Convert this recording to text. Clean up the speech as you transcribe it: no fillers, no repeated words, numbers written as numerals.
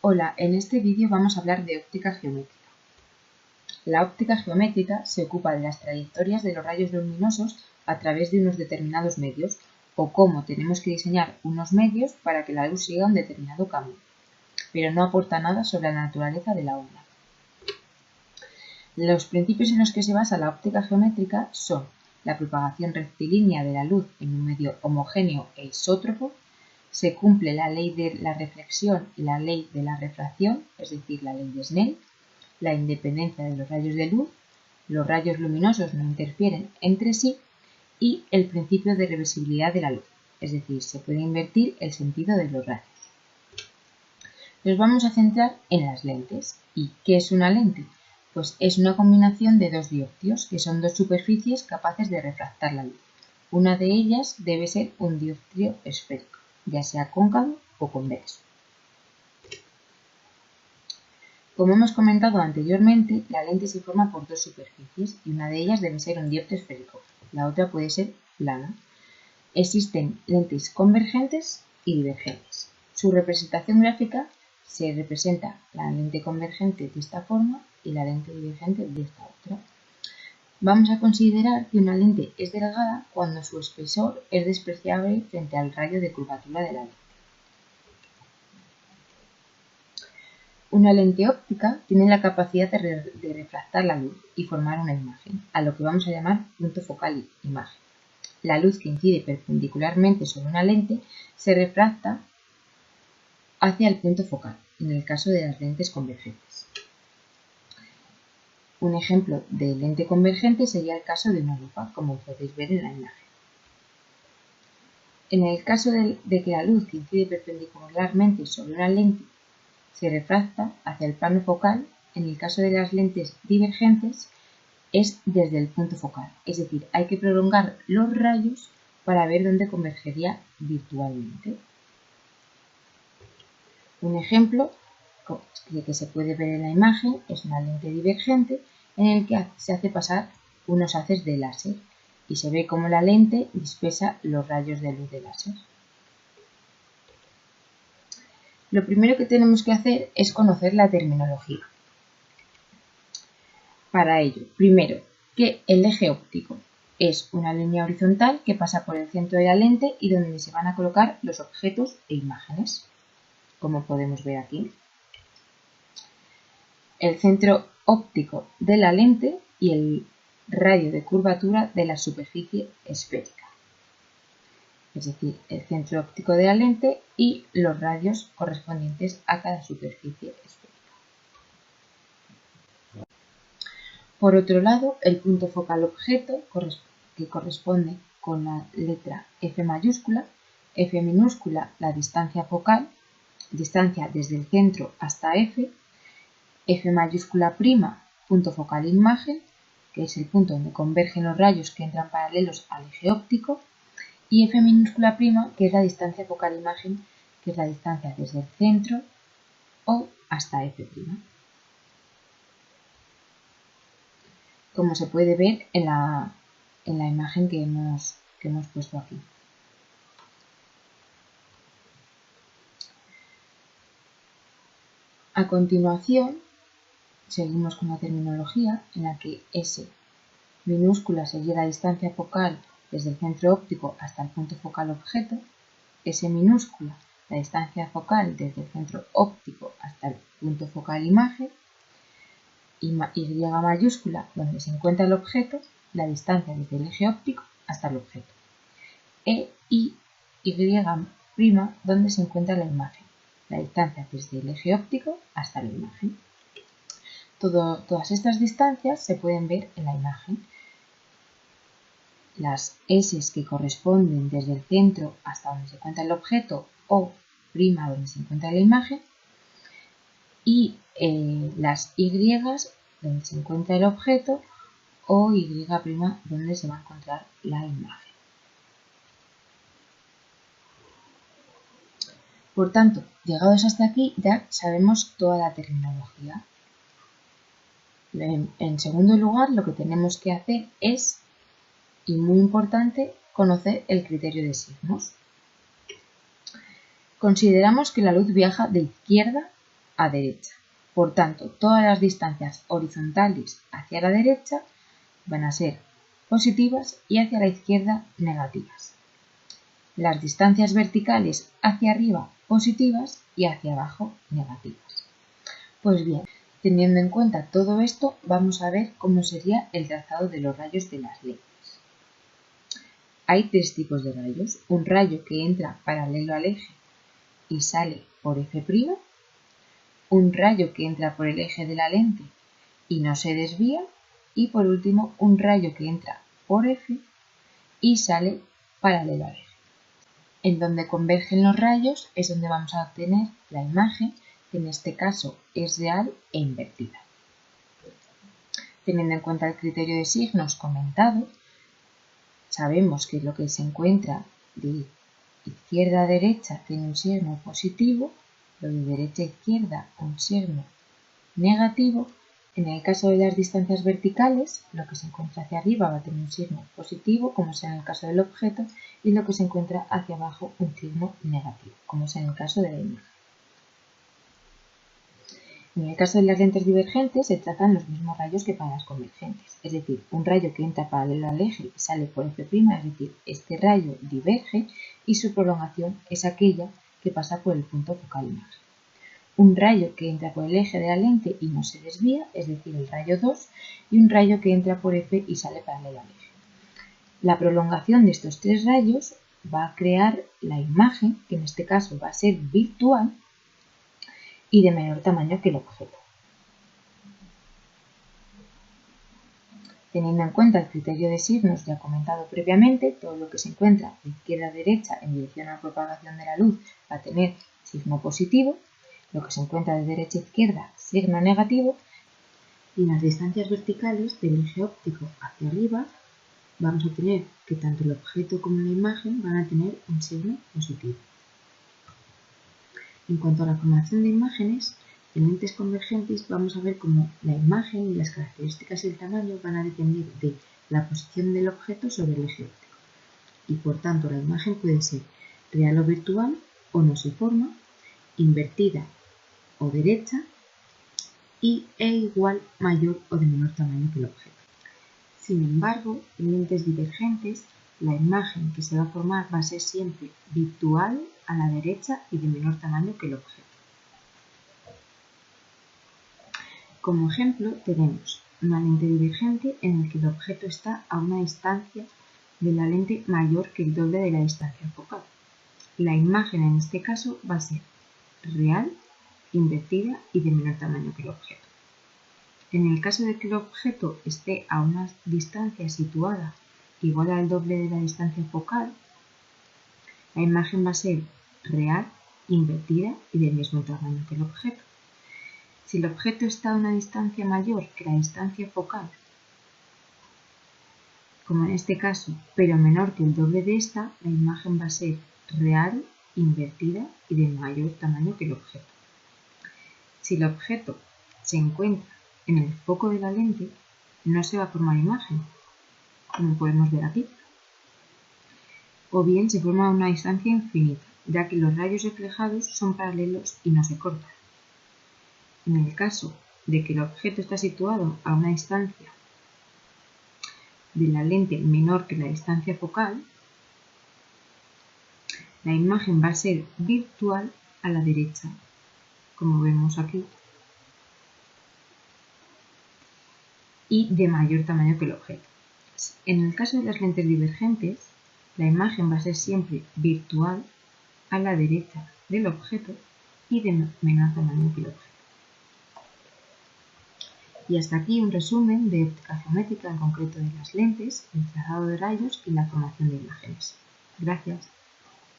Hola, en este vídeo vamos a hablar de óptica geométrica. La óptica geométrica se ocupa de las trayectorias de los rayos luminosos a través de unos determinados medios o cómo tenemos que diseñar unos medios para que la luz siga un determinado camino, pero no aporta nada sobre la naturaleza de la onda. Los principios en los que se basa la óptica geométrica son la propagación rectilínea de la luz en un medio homogéneo e isótropo. Se cumple la ley de la reflexión y la ley de la refracción, es decir, la ley de Snell, la independencia de los rayos de luz, los rayos luminosos no interfieren entre sí y el principio de reversibilidad de la luz, es decir, se puede invertir el sentido de los rayos. Nos vamos a centrar en las lentes. ¿Y qué es una lente? Pues es una combinación de dos dioptrios, que son dos superficies capaces de refractar la luz. Una de ellas debe ser un dioptrio esférico, ya sea cóncavo o convexo. Como hemos comentado anteriormente, la lente se forma por dos superficies y una de ellas debe ser un dioptrio esférico, la otra puede ser plana. Existen lentes convergentes y divergentes. Su representación gráfica se representa la lente convergente de esta forma y la lente divergente de esta otra. Vamos a considerar que una lente es delgada cuando su espesor es despreciable frente al radio de curvatura de la lente. Una lente óptica tiene la capacidad de refractar la luz y formar una imagen, a lo que vamos a llamar punto focal imagen. La luz que incide perpendicularmente sobre una lente se refracta hacia el punto focal, en el caso de las lentes convergentes. Un ejemplo de lente convergente sería el caso de una lupa, como podéis ver en la imagen. En el caso de que la luz que incide perpendicularmente sobre una lente se refracta hacia el plano focal, en el caso de las lentes divergentes es desde el punto focal, es decir, hay que prolongar los rayos para ver dónde convergería virtualmente. Un ejemplo que se puede ver en la imagen es una lente divergente en el que se hace pasar unos haces de láser y se ve cómo la lente dispersa los rayos de luz de láser. Lo primero que tenemos que hacer es conocer la terminología. Para ello, primero, que el eje óptico es una línea horizontal que pasa por el centro de la lente y donde se van a colocar los objetos e imágenes, como podemos ver aquí. El centro óptico de la lente y el radio de curvatura de la superficie esférica, es decir, el centro óptico de la lente y los radios correspondientes a cada superficie esférica. Por otro lado, el punto focal objeto, que corresponde con la letra F mayúscula, F minúscula, la distancia focal, distancia desde el centro hasta F, F mayúscula prima, punto focal imagen, que es el punto donde convergen los rayos que entran paralelos al eje óptico, y F minúscula prima, que es la distancia focal imagen, que es la distancia desde el centro o hasta F prima. Como se puede ver en la imagen que hemos puesto aquí. A continuación, seguimos con la terminología en la que S minúscula sería la distancia focal desde el centro óptico hasta el punto focal objeto, S minúscula la distancia focal desde el centro óptico hasta el punto focal imagen, Y mayúscula donde se encuentra el objeto, la distancia desde el eje óptico hasta el objeto, E y Y prima donde se encuentra la imagen, la distancia desde el eje óptico hasta la imagen. Todas estas distancias se pueden ver en la imagen. Las S que corresponden desde el centro hasta donde se encuentra el objeto o prima donde se encuentra la imagen y las Y donde se encuentra el objeto o Y' donde se va a encontrar la imagen. Por tanto, llegados hasta aquí ya sabemos toda la terminología. En segundo lugar, lo que tenemos que hacer es, y muy importante, conocer el criterio de signos. Consideramos que la luz viaja de izquierda a derecha. Por tanto, todas las distancias horizontales hacia la derecha van a ser positivas y hacia la izquierda negativas. Las distancias verticales hacia arriba positivas y hacia abajo negativas. Pues bien, teniendo en cuenta todo esto, vamos a ver cómo sería el trazado de los rayos de las lentes. Hay tres tipos de rayos: un rayo que entra paralelo al eje y sale por F', un rayo que entra por el eje de la lente y no se desvía, y por último un rayo que entra por F y sale paralelo al eje. En donde convergen los rayos es donde vamos a obtener la imagen, que en este caso es real e invertida. Teniendo en cuenta el criterio de signos comentado, sabemos que lo que se encuentra de izquierda a derecha tiene un signo positivo, lo de derecha a izquierda un signo negativo. En el caso de las distancias verticales, lo que se encuentra hacia arriba va a tener un signo positivo, como es en el caso del objeto, y lo que se encuentra hacia abajo un signo negativo, como es en el caso de la imagen. En el caso de las lentes divergentes se trazan los mismos rayos que para las convergentes, es decir, un rayo que entra paralelo al eje y sale por F', es decir, este rayo diverge y su prolongación es aquella que pasa por el punto focal imagen. Un rayo que entra por el eje de la lente y no se desvía, es decir, el rayo 2, y un rayo que entra por F y sale paralelo al eje. La prolongación de estos tres rayos va a crear la imagen, que en este caso va a ser virtual y de menor tamaño que el objeto. Teniendo en cuenta el criterio de signos ya comentado previamente, todo lo que se encuentra de izquierda a derecha en dirección a la propagación de la luz va a tener signo positivo, lo que se encuentra de derecha a izquierda signo negativo, y las distancias verticales del eje óptico hacia arriba vamos a tener que tanto el objeto como la imagen van a tener un signo positivo. En cuanto a la formación de imágenes, en lentes convergentes vamos a ver cómo la imagen y las características y el tamaño van a depender de la posición del objeto sobre el eje óptico. Y por tanto la imagen puede ser real o virtual o nociforme, invertida o derecha e igual, mayor o de menor tamaño que el objeto. Sin embargo, en lentes divergentes, la imagen que se va a formar va a ser siempre virtual a la derecha y de menor tamaño que el objeto. Como ejemplo, tenemos una lente divergente en la que el objeto está a una distancia de la lente mayor que el doble de la distancia focal. La imagen en este caso va a ser real, invertida y de menor tamaño que el objeto. En el caso de que el objeto esté a una distancia situada igual al doble de la distancia focal, la imagen va a ser real, invertida y del mismo tamaño que el objeto. Si el objeto está a una distancia mayor que la distancia focal, como en este caso, pero menor que el doble de esta, la imagen va a ser real, invertida y de mayor tamaño que el objeto. Si el objeto se encuentra en el foco de la lente, no se va a formar imagen, como podemos ver aquí. O bien se forma a una distancia infinita, ya que los rayos reflejados son paralelos y no se cortan. En el caso de que el objeto está situado a una distancia de la lente menor que la distancia focal, la imagen va a ser virtual a la derecha, como vemos aquí, y de mayor tamaño que el objeto. En el caso de las lentes divergentes, la imagen va a ser siempre virtual a la derecha del objeto y de menor tamaño que el objeto. Y hasta aquí un resumen de óptica geométrica, en concreto de las lentes, el trazado de rayos y la formación de imágenes. Gracias.